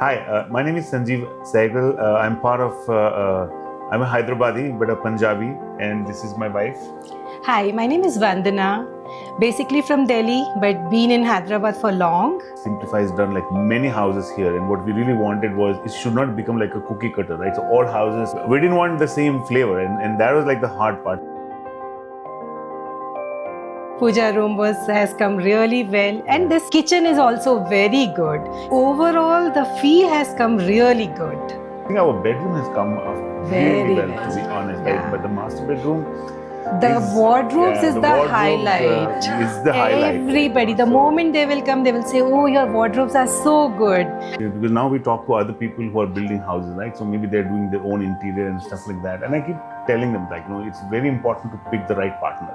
Hi, my name is Sanjeev. I'm part of, I'm a Hyderabadi, but a Punjabi, and this is my wife. Hi, my name is Vandana. Basically from Delhi, but been in Hyderabad for long. Simplify has done like many houses here, and what we really wanted was it should not become like a cookie cutter, right? So all houses, we didn't want the same flavor, and that was like the hard part. Pooja Room has come really well, and this kitchen is also very good. Overall, the feel has come really good. I think our bedroom has come off really Very well, well. to be honest, Yeah. right? But the master bedroom, The wardrobes is the wardrobes, highlight. is the highlight. Everybody, the So- moment they will come, they will say, "Oh, your wardrobes are so good." Because now we talk to other people who are building houses, right? So maybe they're doing their own interior and stuff like that. And I keep telling them, like, it's very important to pick the right partner.